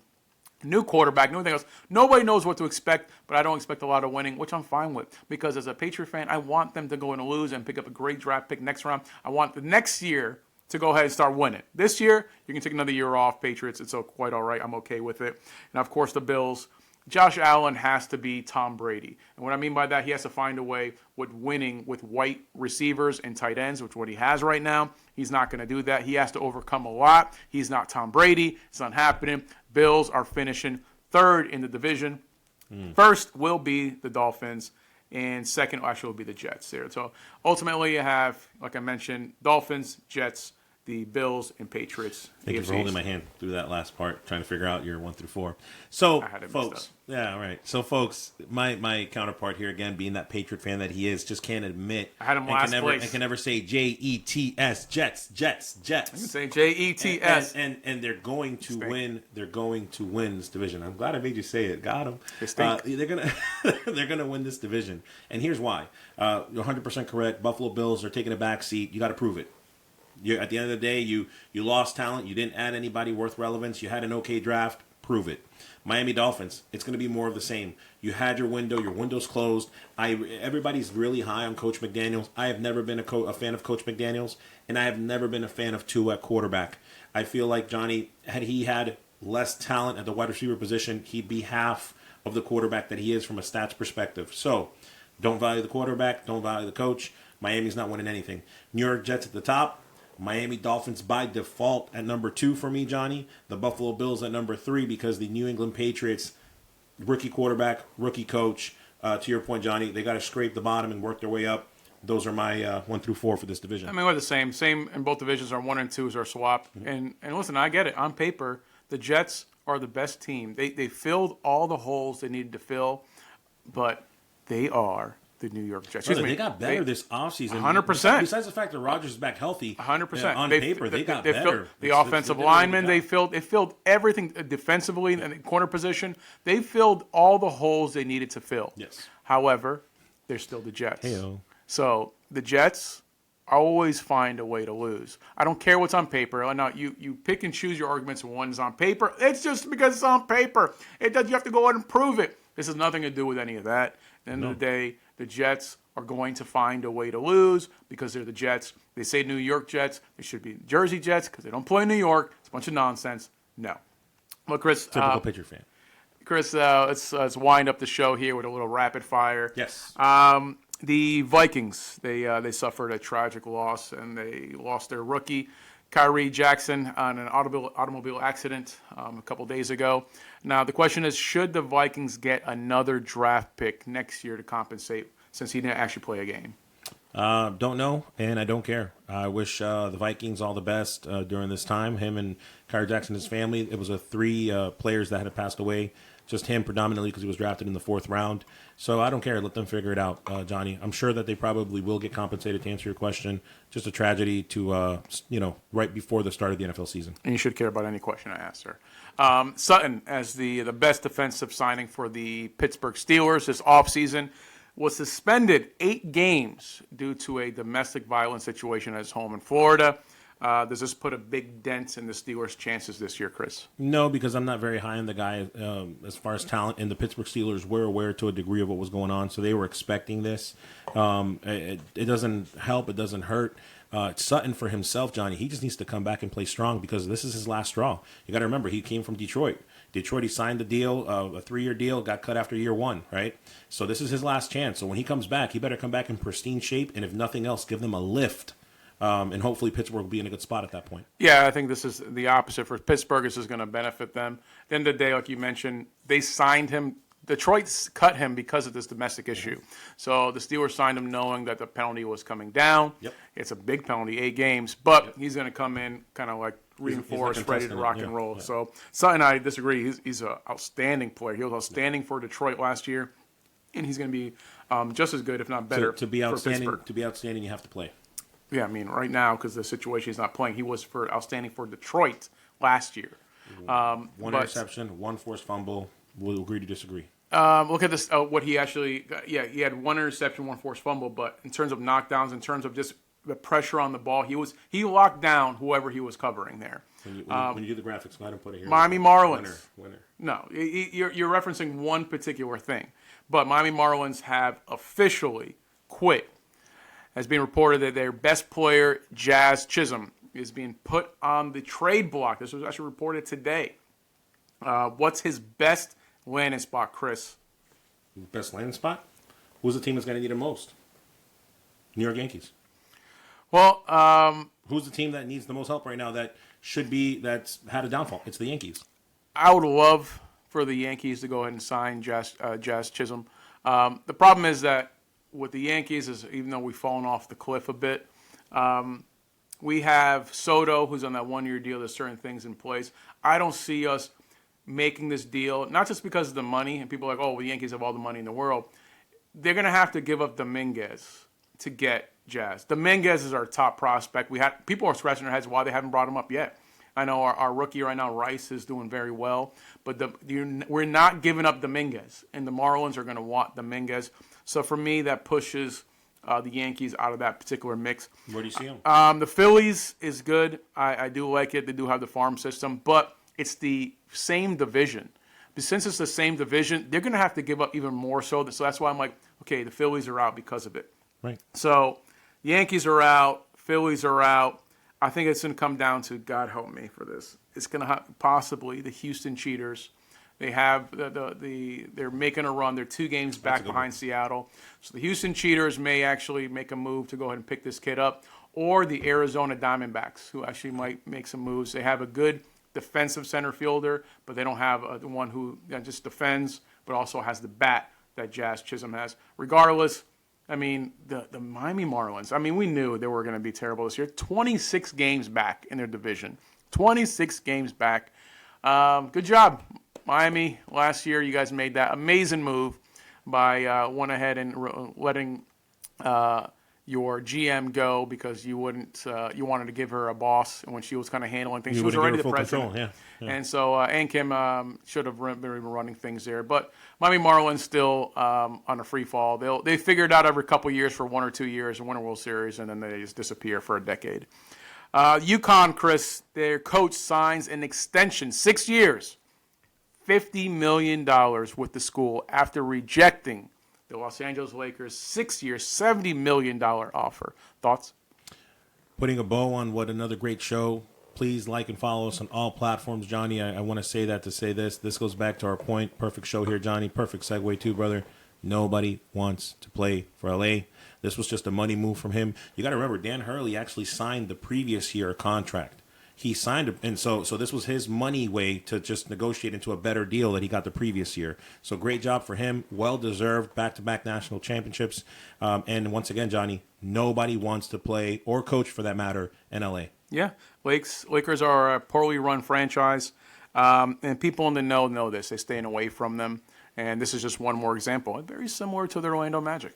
new quarterback, new everything else. Nobody knows what to expect, but I don't expect a lot of winning, which I'm fine with. Because as a Patriot fan, I want them to go in and lose and pick up a great draft pick next round. I want the next year to go ahead and start winning. This year, you can take another year off, Patriots. It's quite all right. I'm okay with it. And, of course, the Bills. Josh Allen has to be Tom Brady. And what I mean by that, he has to find a way with winning with white receivers and tight ends, which is what he has right now. He's not going to do that. He has to overcome a lot. He's not Tom Brady. It's not happening. Bills are finishing third in the division. First will be the Dolphins, and second actually will be the Jets there. So ultimately you have, like I mentioned, Dolphins, Jets, the Bills, and Patriots. Thank you for holding my hand through that last part, trying to figure out your 1 through 4. So, folks, yeah, right. So, folks, my counterpart here, again, being that Patriot fan that he is, just can't admit. I had him last place. And can never say Jets, Jets. I can say Jets. And they're going to win. They're going to win this division. I'm glad I made you say it. Got them. They're gonna win this division. And here's why. You're 100% correct. Buffalo Bills are taking a back seat. You got to prove it. At the end of the day, you lost talent. You didn't add anybody worth relevance. You had an okay draft. Prove it. Miami Dolphins, it's going to be more of the same. You had your window. Your window's closed. Everybody's really high on Coach McDaniels. I have never been a fan of Coach McDaniels, and I have never been a fan of Tua at quarterback. I feel like, Johnny, had he had less talent at the wide receiver position, he'd be half of the quarterback that he is from a stats perspective. So, don't value the quarterback. Don't value the coach. Miami's not winning anything. New York Jets at the top. Miami Dolphins by default at number 2 for me, Johnny. The Buffalo Bills at number 3 because the New England Patriots, rookie quarterback, rookie coach. To your point, Johnny, they got to scrape the bottom and work their way up. Those are my 1 through 4 for this division. I mean, we're the same. Same in both divisions. Our 1 and 2s are swapped. Mm-hmm. And listen, I get it. On paper, the Jets are the best team. They filled all the holes they needed to fill, but they are the New York Jets. Brother, they got better this offseason. 100%. Besides the fact that Rodgers is back healthy, 100%. on paper, they got better. The offensive linemen, they filled everything defensively and the corner position. They filled all the holes they needed to fill. Yes. However, they're still the Jets. Hey-o. So the Jets always find a way to lose. I don't care what's on paper. Now, you pick and choose your arguments when one's on paper. It's just because it's on paper. You have to go out and prove it. This has nothing to do with any of that. At the end of the day, the Jets are going to find a way to lose because they're the Jets. They say New York Jets. They should be Jersey Jets because they don't play in New York. It's a bunch of nonsense. No. Well, Chris. Typical Pitcher fan. Chris, let's wind up the show here with a little rapid fire. Yes. The Vikings, they suffered a tragic loss, and they lost their rookie, Kyrie Jackson, on an automobile accident a couple days ago. Now, the question is, should the Vikings get another draft pick next year to compensate since he didn't actually play a game? Don't know, and I don't care. I wish the Vikings all the best during this time. Him and Kyrie Jackson, his family. It was three players that had passed away. Just him predominantly because he was drafted in the 4th round. So I don't care. Let them figure it out, Johnny. I'm sure that they probably will get compensated, to answer your question. Just a tragedy to, right before the start of the NFL season. And you should care about any question I ask, sir. Sutton, as the best defensive signing for the Pittsburgh Steelers this offseason, was suspended 8 games due to a domestic violence situation at his home in Florida. Does this put a big dent in the Steelers' chances this year, Chris? No, because I'm not very high on the guy as far as talent, and the Pittsburgh Steelers were aware to a degree of what was going on, so they were expecting this. It doesn't help. It doesn't hurt. Sutton for himself, Johnny, he just needs to come back and play strong because this is his last straw. You got to remember, he came from Detroit. Detroit, he signed the deal, a 3-year deal, got cut after year 1, right? So this is his last chance. So when he comes back, he better come back in pristine shape, and if nothing else, give them a lift. And hopefully Pittsburgh will be in a good spot at that point. Yeah, I think this is the opposite for Pittsburgh. This is going to benefit them. At the end of the day, like you mentioned, they signed him. Detroit cut him because of this domestic issue. So the Steelers signed him knowing that the penalty was coming down. Yep. It's a big penalty, 8 games, but he's going to come in kind of like reinforced, like ready to rock and roll. Yeah. So Sutton, I disagree. He's an outstanding player. He was outstanding for Detroit last year, and he's going to be just as good, if not better, to be outstanding. for Pittsburgh. To be outstanding, you have to play. Yeah, I mean, right now, because the situation is not playing, he was outstanding for Detroit last year. One interception, 1 forced fumble. We'll agree to disagree. Look at this. What he actually, he had 1 interception, 1 forced fumble. But in terms of knockdowns, in terms of just the pressure on the ball, he locked down whoever he was covering there. When you do the graphics, go ahead and put it here. Miami Marlins. Winner. No, you're referencing one particular thing, but Miami Marlins have officially quit. Has been reported that their best player, Jazz Chisholm, is being put on the trade block. This was actually reported today. What's his best landing spot, Chris? Best landing spot? Who's the team that's going to need him most? New York Yankees. Well, who's the team that needs the most help right now that's had a downfall? It's the Yankees. I would love for the Yankees to go ahead and sign Jazz Chisholm. The problem is that with the Yankees is even though we've fallen off the cliff a bit, we have Soto, who's on that 1-year deal. There's certain things in place. I don't see us making this deal, not just because of the money, and people are like, oh, well, the Yankees have all the money in the world. They're going to have to give up Dominguez to get Jazz. Dominguez is our top prospect. People are scratching their heads why they haven't brought him up yet. I know our rookie right now, Rice, is doing very well, but we're not giving up Dominguez, and the Marlins are going to want Dominguez. So for me, that pushes the Yankees out of that particular mix. Where do you see them? The Phillies is good. I do like it. They do have the farm system, but it's the same division. But since it's the same division, they're going to have to give up even more so. So that's why I'm like, okay, the Phillies are out because of it. Right. So Yankees are out. Phillies are out. I think it's going to come down to, God help me for this, it's going to have possibly the Houston Cheaters. They have they're making a run. They're 2 games back behind Seattle. So the Houston Cheaters may actually make a move to go ahead and pick this kid up, or the Arizona Diamondbacks, who actually might make some moves. They have a good defensive center fielder, but they don't have the one who just defends, but also has the bat that Jazz Chisholm has. Regardless, I mean, the Miami Marlins, I mean, we knew they were going to be terrible this year. 26 games back in their division. 26 games back. Good job, Miami. Last year, you guys made that amazing move by went ahead and letting your GM go because you wanted to give her a boss when she was kind of handling things. She was already the president. Control, yeah. And so Ann Kim should have been running things there. But Miami Marlins still on a free fall. They figure it out every couple years for 1 or 2 years and win a World Series, and then they just disappear for a decade. UConn, Chris, their coach signs an extension, 6 years, $50 million with the school after rejecting the Los Angeles Lakers' 6-year, $70 million offer. Thoughts? Putting a bow on what another great show. Please like and follow us on all platforms. Johnny, I want to say that to say this. This goes back to our point. Perfect show here, Johnny. Perfect segue too, brother. Nobody wants to play for LA. This was just a money move from him. You got to remember, Dan Hurley actually signed the previous year contract. He signed it, and so this was his money way to just negotiate into a better deal that he got the previous year. So great job for him. Well-deserved back-to-back national championships. And once again, Johnny, nobody wants to play or coach, for that matter, in LA. Yeah, Lakers are a poorly run franchise, and people in the know this. They're staying away from them, and this is just one more example. Very similar to the Orlando Magic.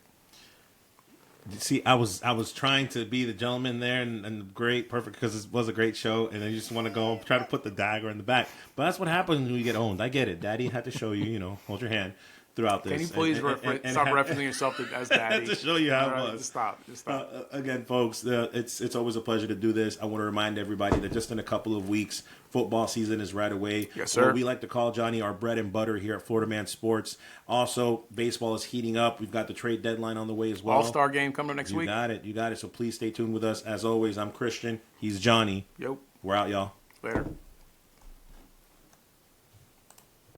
See, I was trying to be the gentleman there and great, perfect, because it was a great show, and then you just want to go try to put the dagger in the back. But that's what happens when you get owned. I get it. Daddy had to show you, hold your hand throughout this. Can you please stop referencing yourself as daddy? To show you how it was. Just stop. Again, folks, it's always a pleasure to do this. I want to remind everybody that just in a couple of weeks, football season is right away. Yes, sir. What we like to call, Johnny, our bread and butter here at Florida Man Sports. Also, baseball is heating up. We've got the trade deadline on the way as well. All-Star game coming next week. You got it. So please stay tuned with us. As always, I'm Christian. He's Johnny. Yep. We're out, y'all. Later.